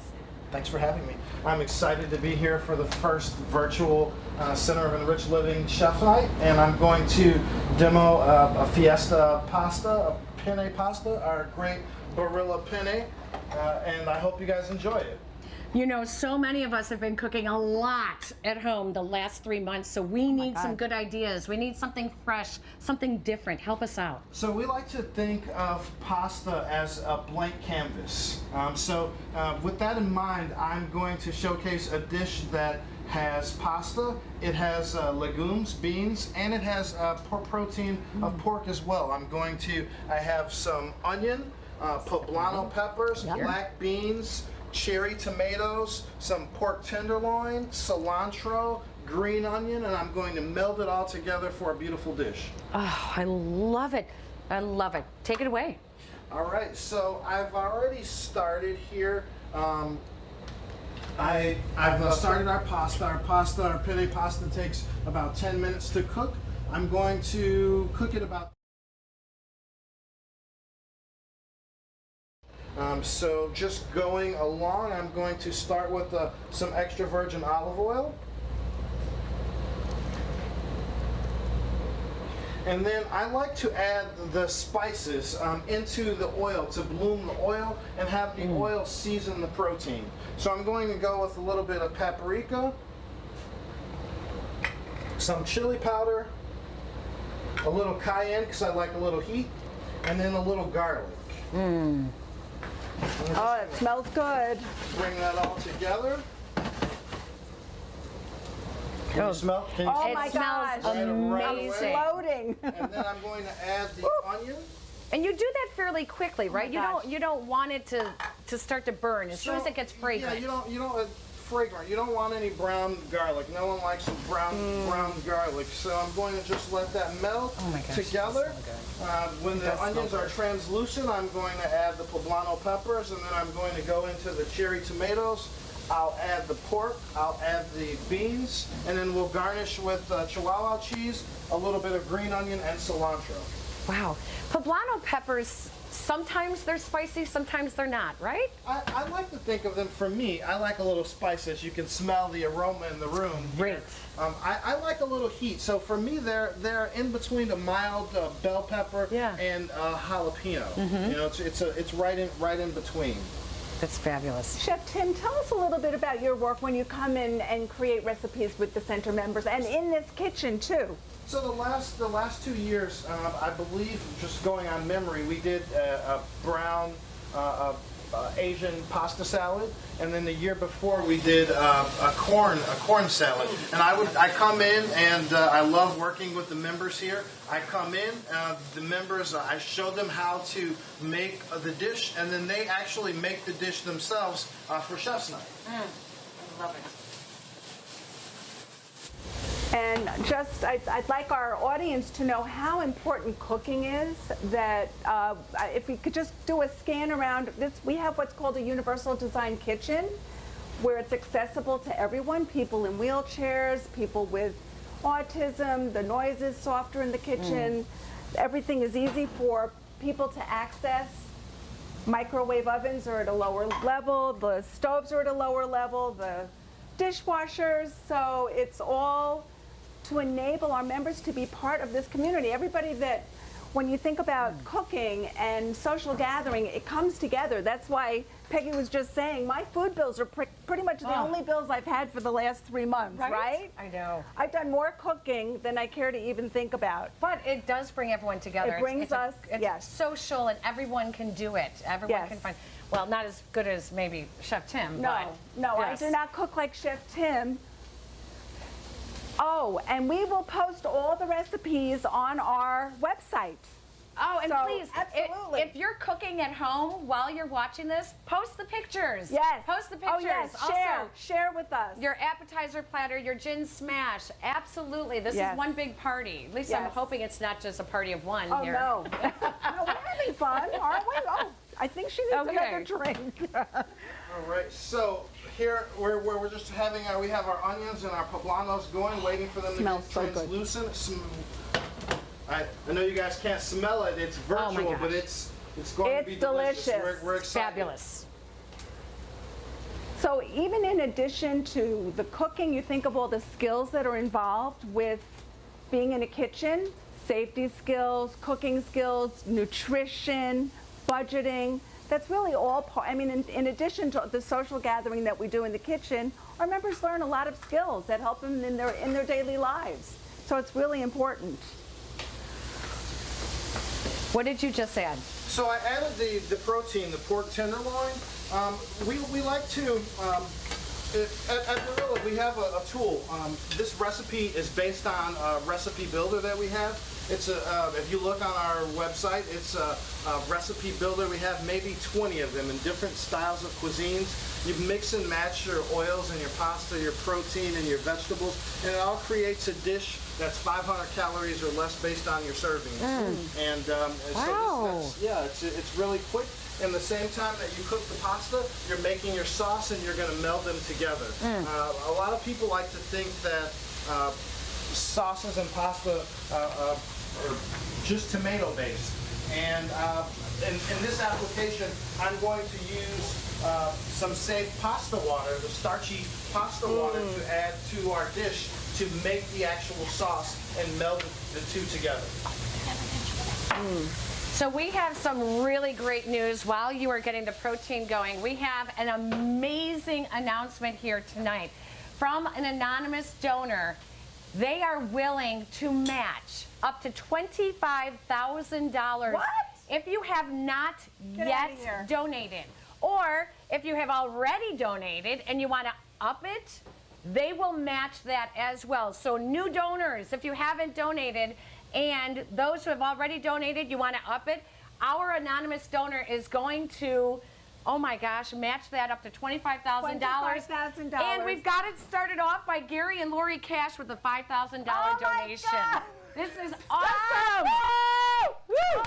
Thanks for having me. I'm excited to be here for the first virtual Center of Enriched Living Chef Night, and I'm going to demo a Fiesta pasta, a penne pasta, our great Barilla penne, and I hope you guys enjoy it. You know, so many of us have been cooking a lot at home the last 3 months, so we need some good ideas. We need something fresh, something different. Help us out. So we like to think of pasta as a blank canvas. With that in mind, I'm going to showcase a dish that has pasta, it has legumes, beans, and it has protein of pork as well. I have some onion, poblano peppers, black beans, cherry tomatoes, some pork tenderloin, cilantro, green onion, and I'm going to meld it all together for a beautiful dish. Oh, I love it. I love it. Take it away. All right, so I've already started here. I've started our pasta. Our penne pasta takes about 10 minutes to cook. I'm going to cook it about so just going along, I'm going to start with some extra virgin olive oil. And then I like to add the spices into the oil to bloom the oil and have the oil season the protein. So I'm going to go with a little bit of paprika, some chili powder, a little cayenne because I like a little heat, and then a little garlic. Oh, it smells good. Bring that all together. Can you smell? Can you oh my gosh, amazing. Floating. And then I'm going to add the onion. And you do that fairly quickly, right? You don't want it to start to burn as soon as it gets fragrant. Yeah, you don't fragrant. You don't want any brown garlic. No one likes brown garlic. So I'm going to just let that melt together. When the onions are translucent, I'm going to add the poblano peppers, and then I'm going to go into the cherry tomatoes. I'll add the pork, I'll add the beans, and then we'll garnish with Chihuahua cheese, a little bit of green onion, and cilantro. Wow. Poblano peppers, sometimes they're spicy, sometimes they're not, right? I like to think of them, for me, I like a little spice as you can smell the aroma in the room. Great. I like a little heat, so for me they're in between a mild bell pepper and jalapeno. You know, it's right in between. That's fabulous. Chef Tim, tell us a little bit about your work when you come in and create recipes with the center members and in this kitchen too. So the last 2 years, I believe, just going on memory, we did a brown Asian pasta salad, and then the year before we did a corn salad. And I come in and I love working with the members here. I come in, the members, I show them how to make the dish, and then they actually make the dish themselves for Chef's Night. I love it. And just, I'd like our audience to know how important cooking is, that if we could just do a scan around this, we have what's called a universal design kitchen, where it's accessible to everyone, people in wheelchairs, people with autism, the noise is softer in the kitchen, everything is easy for people to access. Microwave ovens are at a lower level, the stoves are at a lower level, the dishwashers, so it's all to enable our members to be part of this community. Everybody that, when you think about cooking and social gathering, it comes together. That's why Peggy was just saying, my food bills are pretty much the only bills I've had for the last 3 months, right? I know. I've done more cooking than I care to even think about. But it does bring everyone together. It brings us, it's social, and everyone can do it. Everyone can find, well, not as good as maybe Chef Tim, No, but no, I do not cook like Chef Tim. Oh, and we will post all the recipes on our website. Oh, and So, please, absolutely. if you're cooking at home while you're watching this, post the pictures. Yes. Post the pictures. Oh, yes. Share with us. Your appetizer platter, your gin smash. Absolutely. This is one big party. At least I'm hoping it's not just a party of one here. No. No, we're having fun, aren't we? Oh, I think she needs another drink. All right, so here we're just having we have our onions and our poblanos going, waiting for them to get translucent. I know you guys can't smell it. It's virtual, but it's going to be delicious. We're excited. Fabulous. So even in addition to the cooking, you think of all the skills that are involved with being in a kitchen, safety skills, cooking skills, nutrition, budgeting. That's really all part. I mean, in addition to the social gathering that we do in the kitchen, our members learn a lot of skills that help them in their daily lives. So it's really important. What did you just add? So I added the protein, the pork tenderloin. We like to, at Gorilla, we have a tool. This recipe is based on a recipe builder that we have. It's if you look on our website, it's a recipe builder. We have maybe 20 of them in different styles of cuisines. You mix and match your oils and your pasta, your protein and your vegetables, and it all creates a dish that's 500 calories or less based on your servings. And so it's really quick. And the same time that you cook the pasta, you're making your sauce and you're going to meld them together. A lot of people like to think that sauces and pasta are just tomato based. And in this application, I'm going to use some safe pasta water, the starchy pasta water, to add to our dish to make the actual sauce and meld the two together. So we have some really great news while you are getting the protein going. We have an amazing announcement here tonight from an anonymous donor. They are willing to match up to $25,000 if you have not yet donated. Or if you have already donated and you want to up it, they will match that as well. So new donors, if you haven't donated, and those who have already donated, you want to up it, our anonymous donor is going to, oh my gosh, match that up to $25,000. $25,000. And we've got it started off by Gary and Lori Cash with a $5,000 donation. This is awesome. Oh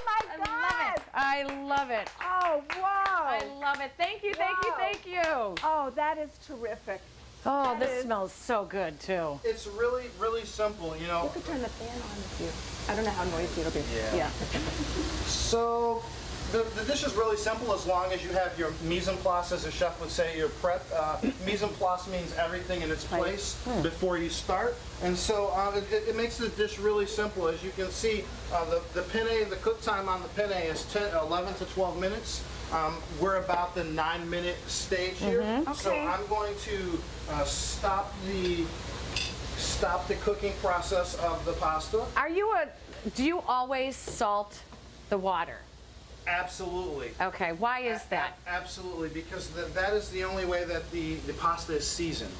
my God. I love it. Oh, wow. I love it. Thank you, thank you, thank you. Oh, that is terrific. Oh, this smells so good, too. It's really, really simple, you know. You could turn the fan on if you, I don't know how noisy it'll be. Yeah. So The dish is really simple as long as you have your mise en place, as a chef would say, your prep. Mise en place means everything in its place before you start. And so it makes the dish really simple. As you can see, the penne, the cook time on the penne is 11 to 12 minutes. We're about the 9-minute stage here. So I'm going to stop the cooking process of the pasta. Do you always salt the water? Absolutely. Okay, why is that? Absolutely, because that is the only way that the pasta is seasoned.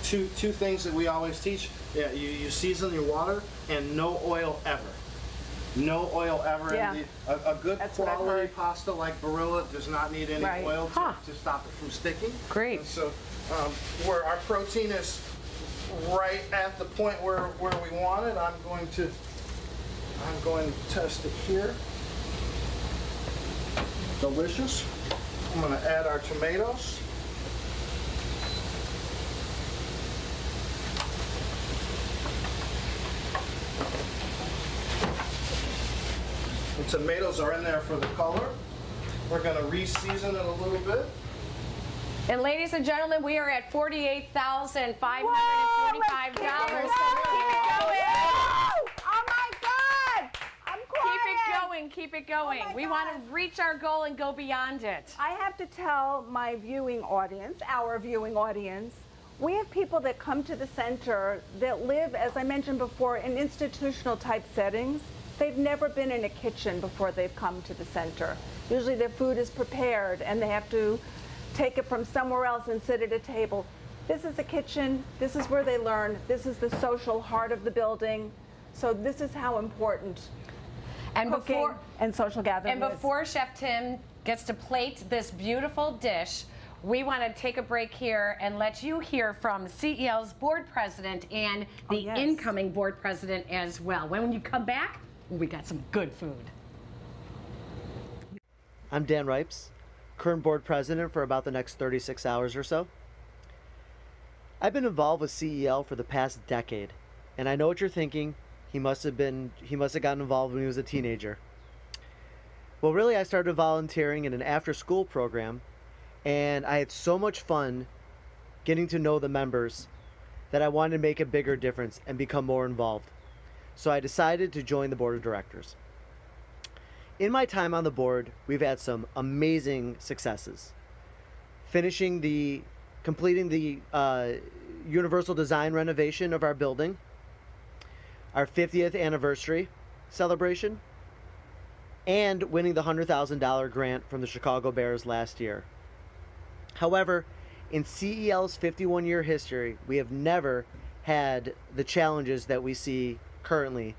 Two things that we always teach: you season your water, and no oil ever. No oil ever. Yeah. A good quality pasta like Barilla does not need any oil to stop it from sticking. Great. And so where our protein is right at the point where we want it, I'm going to test it here. Delicious. I'm going to add our tomatoes. The tomatoes are in there for the color. We're going to re-season it a little bit. And ladies and gentlemen, we are at $48,545. Keep it going. Oh my God! I'm crying. Keep it going. We want to reach our goal and go beyond it. I have to tell my viewing audience, our viewing audience, we have people that come to the center that live, as I mentioned before, in institutional type settings. They've never been in a kitchen before they've come to the center. Usually their food is prepared and they have to take it from somewhere else and sit at a table. This is a kitchen. This is where they learn. This is the social heart of the building. So this is how important cooking and social gathering is. Before Chef Tim gets to plate this beautiful dish, we want to take a break here and let you hear from CEL's board president and the incoming board president as well. When you come back, we got some good food. I'm Dan Ripes, current board president for about the next 36 hours or so. I've been involved with CEL for the past decade, and I know what you're thinking. He must have gotten involved when he was a teenager. Well, really, I started volunteering in an after-school program, and I had so much fun getting to know the members that I wanted to make a bigger difference and become more involved. So I decided to join the board of directors. In my time on the board, we've had some amazing successes. Completing the universal design renovation of our building, our 50th anniversary celebration, and winning the $100,000 grant from the Chicago Bears last year. However, in CEL's 51-year history, we have never had the challenges that we see currently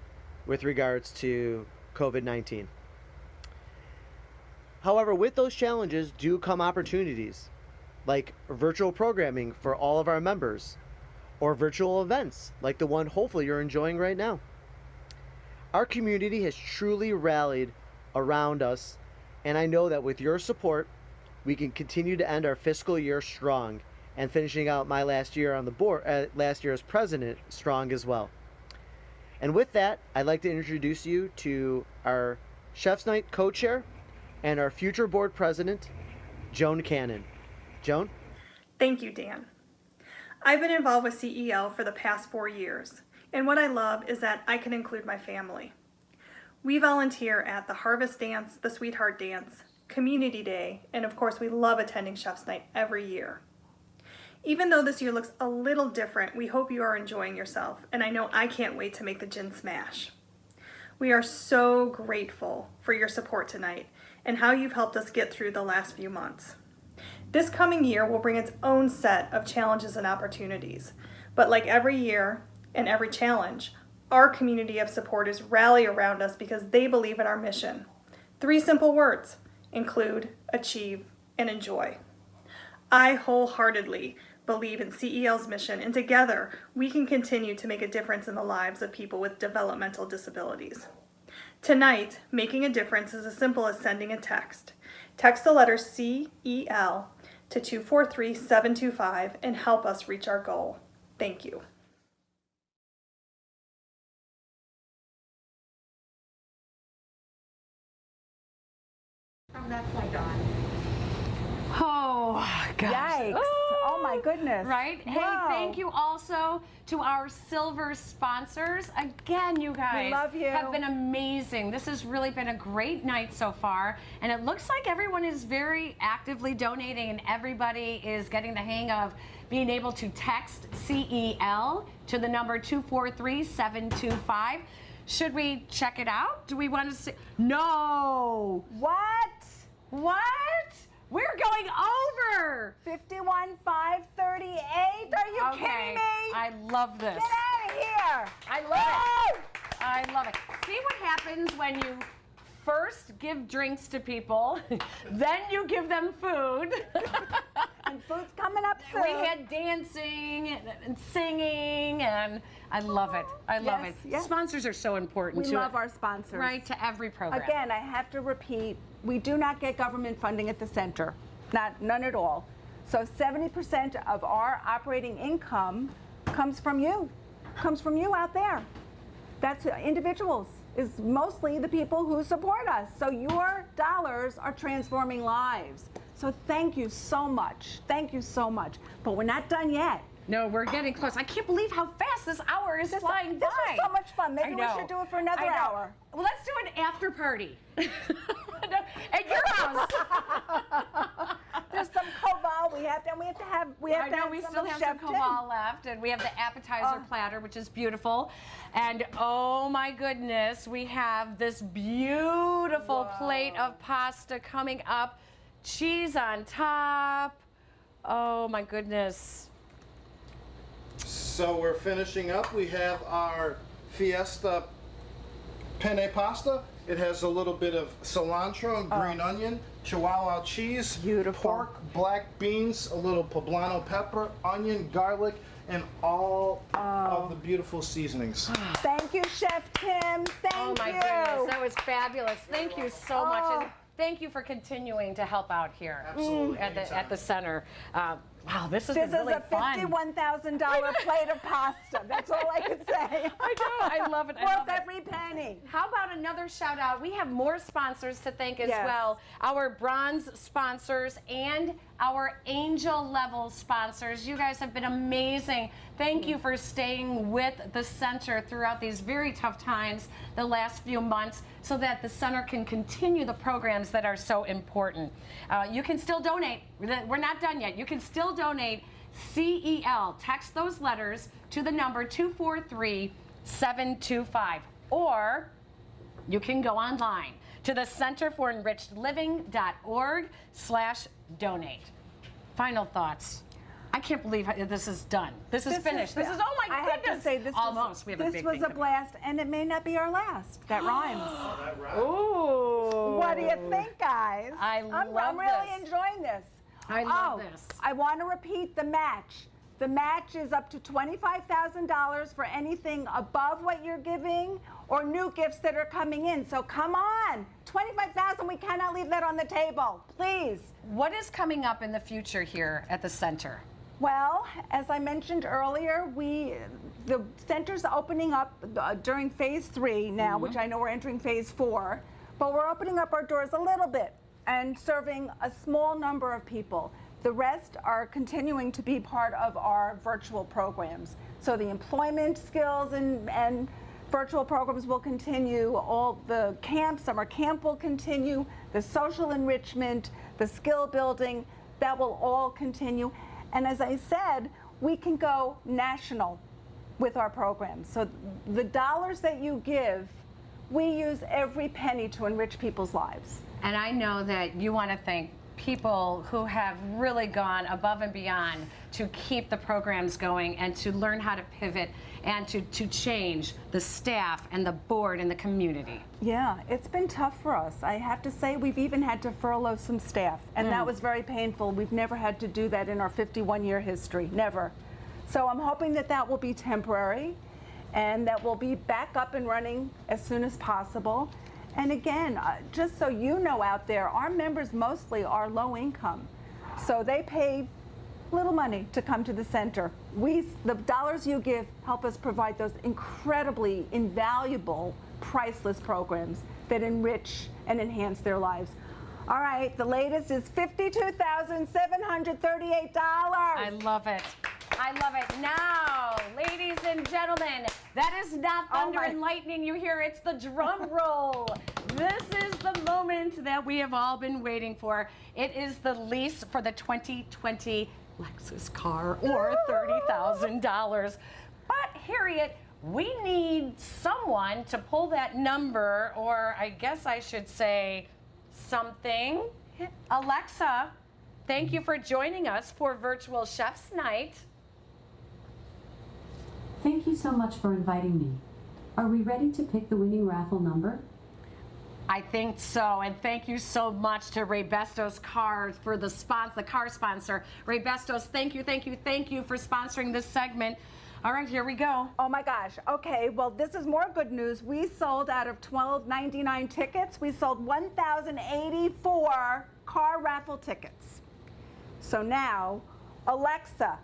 with regards to COVID-19. However, with those challenges do come opportunities, like virtual programming for all of our members, or virtual events like the one hopefully you're enjoying right now. Our community has truly rallied around us, and I know that with your support, we can continue to end our fiscal year strong and finishing out my last year on the board, last year as president, strong as well. And with that, I'd like to introduce you to our Chef's Night co-chair and our future board president, Joan Cannon. Joan? Thank you, Dan. I've been involved with CEL for the past 4 years, and what I love is that I can include my family. We volunteer at the Harvest Dance, the Sweetheart Dance, Community Day, and of course we love attending Chef's Night every year. Even though this year looks a little different, we hope you are enjoying yourself, and I know I can't wait to make the gin smash. We are so grateful for your support tonight and how you've helped us get through the last few months. This coming year will bring its own set of challenges and opportunities, but like every year and every challenge, our community of supporters rally around us because they believe in our mission. 3 simple words: include, achieve, and enjoy. I wholeheartedly believe in CEL's mission, and together we can continue to make a difference in the lives of people with developmental disabilities. Tonight, making a difference is as simple as sending a text. Text the letter CEL to 243-725 and help us reach our goal. Thank you. That's my dog. Oh, gosh. Yikes. Oh, my goodness. Right? Hey, Wow. thank you also to our silver sponsors. Again, you guys We love you. have been amazing. This has really been a great night so far. And it looks like everyone is very actively donating and everybody is getting the hang of being able to text CEL to the number 243-725. Should we check it out? Do we want to see? No. What? What? We're going over 51,538. Are you kidding me? I love this. Get out of here. I love it. I love it. See what happens when you first give drinks to people, then you give them food. And food's coming up soon. We had dancing and singing, and I love it. I love it. Yes. Sponsors are so important We to love our sponsors. Right, to every program. Again, I have to repeat, we do not get government funding at the center. None at all. So 70% of our operating income comes from you. Comes from you out there. That's individuals. Is mostly the people who support us. So your dollars are transforming lives. So thank you so much. Thank you so much. But we're not done yet. No, we're getting close. I can't believe how fast this hour is flying by. This was so much fun. Maybe we should do it for another hour. Well, let's do an after party. At your house. There's some koval we have to have. We I know we still have some koval left, and we have the appetizer platter, which is beautiful. And oh my goodness, we have this beautiful plate of pasta coming up, cheese on top. Oh my goodness. So we're finishing up. We have our Fiesta penne pasta. It has a little bit of cilantro and green onion, chihuahua cheese, pork, black beans, a little poblano pepper, onion, garlic, and all of the beautiful seasonings. Thank you, Chef Tim. Thank Oh my you. goodness, that was fabulous. Thank you so much. And thank you for continuing to help out here at the center. Wow, this has been really fun. This is a $51,000 plate of pasta. That's all I can say. I know. I love it. I love Worth it. every penny. How about another shout out? We have more sponsors to thank as Yes. well. Our bronze sponsors and our angel level sponsors. You guys have been amazing. Thank you for staying with the center throughout these very tough times the last few months so that the center can continue the programs that are so important. You can still donate. We're not done yet. You can still donate CEL. Text those letters to the number 243-725. Or you can go online to the centerforenrichedliving.org/donate. Final thoughts. I can't believe this is done. This is finished. This is, oh my I goodness. have to say, this almost. We have a this big was thing a coming. blast, and it may not be our last. That rhymes. Ooh. What do you think, guys? I'm really this. enjoying this. I love this. I want to repeat the match. The match is up to $25,000 for anything above what you're giving or new gifts that are coming in. So come on, $25,000. We cannot leave that on the table, please. What is coming up in the future here at the center? Well, as I mentioned earlier, the center's opening up during phase 3 now, which I know we're entering phase 4, but we're opening up our doors a little bit and serving a small number of people. The rest are continuing to be part of our virtual programs. So the employment skills and virtual programs will continue. All the camps, summer camp will continue. The social enrichment, the skill building, that will all continue. And as I said, we can go national with our programs. So the dollars that you give, we use every penny to enrich people's lives. And I know that you want to thank people who have really gone above and beyond to keep the programs going and to learn how to pivot and to change the staff and the board and the community. Yeah, it's been tough for us. I have to say we've even had to furlough some staff, and that was very painful. We've never had to do that in our 51-year history, never. So I'm hoping that that will be temporary and that we'll be back up and running as soon as possible. And again, just so you know out there, our members mostly are low income. So they pay little money to come to the center. The dollars you give help us provide those incredibly invaluable, priceless programs that enrich and enhance their lives. All right, the latest is $52,738. I love it. I love it. Now, ladies and gentlemen, that is not thunder and lightning you hear. It's the drum roll. This is the moment that we have all been waiting for. It is the lease for the 2020 Lexus car, or $30,000. But Harriet, we need someone to pull that number, or I guess I should say something. Alexa, thank you for joining us for Virtual Chef's Night. Thank you so much for inviting me. Are we ready to pick the winning raffle number? I think so, and thank you so much to Ray Bestos Cars for the car sponsor. Ray Bestos, thank you for sponsoring this segment. All right, here we go. Oh my gosh. Okay, well, this is more good news. We sold out of 1,299 tickets. We sold 1,084 car raffle tickets. So now, Alexa,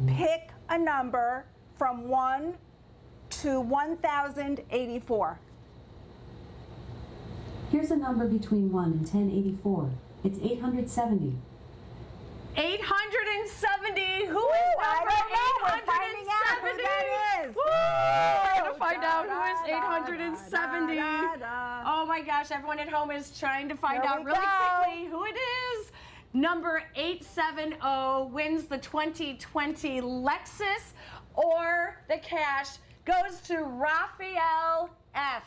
pick a number from 1 to 1,084. Here's a number between 1 and 1084. It's 870. 870. Who is number 870? We're going to find out who is 870. Oh my gosh, everyone at home is trying to find out really quickly who it is. Number 870 wins the 2020 Lexus, or the cash goes to Raphael F.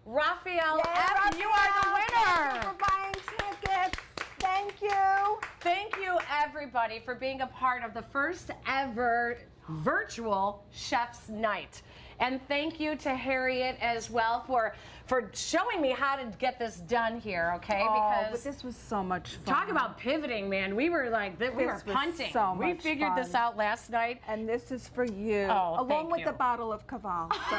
Raphael F., you are the winner. Thank you for buying tickets. Thank you. Thank you, everybody, for being a part of the first ever virtual Chef's Night. And thank you to Harriet as well for showing me how to get this done here, okay? Because but this was so much fun. Talk about pivoting, man. We were like, we were punting. So we figured this out last night. And this is for you. Oh, along with the bottle of Caval. So.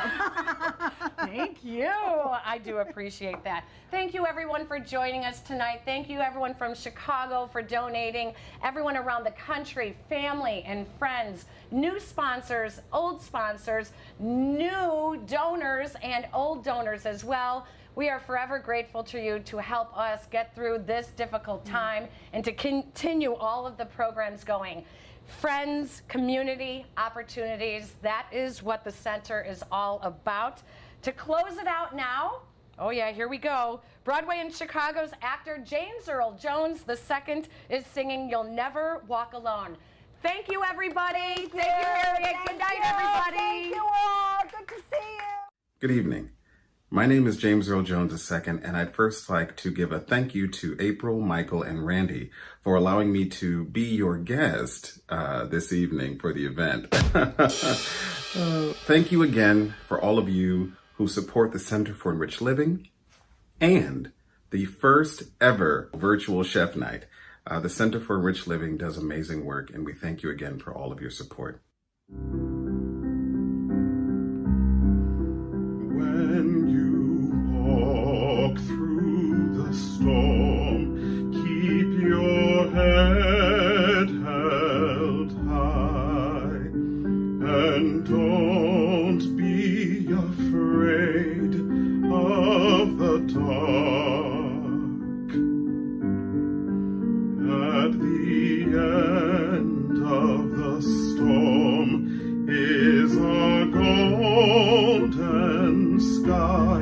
Thank you. I do appreciate that. Thank you, everyone, for joining us tonight. Thank you, everyone from Chicago, for donating. Everyone around the country, family and friends, new sponsors, old sponsors, new donors, and old donors as well. We are forever grateful to you to help us get through this difficult time and to continue all of the programs going. Friends, community, opportunities, that is what the center is all about. To close it out now, oh yeah, here we go. Broadway and Chicago's actor James Earl Jones II is singing You'll Never Walk Alone. Thank you, everybody. Thank you, Harriet. Good night, everybody. Thank you all. Good to see you. Good evening. My name is James Earl Jones II, and I'd first like to give a thank you to April, Michael, and Randy for allowing me to be your guest this evening for the event. Thank you again for all of you who support the Center for Enriched Living and the first ever virtual chef night. The Center for Enriched Living does amazing work, and we thank you again for all of your support. When you walk through the storm, keep your head held high, and don't be afraid of the dark. At the end of the storm is a golden sky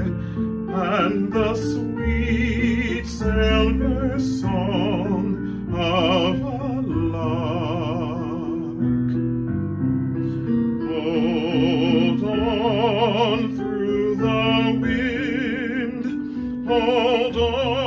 and the sweet silver song of a lark. Hold on through the wind, hold on.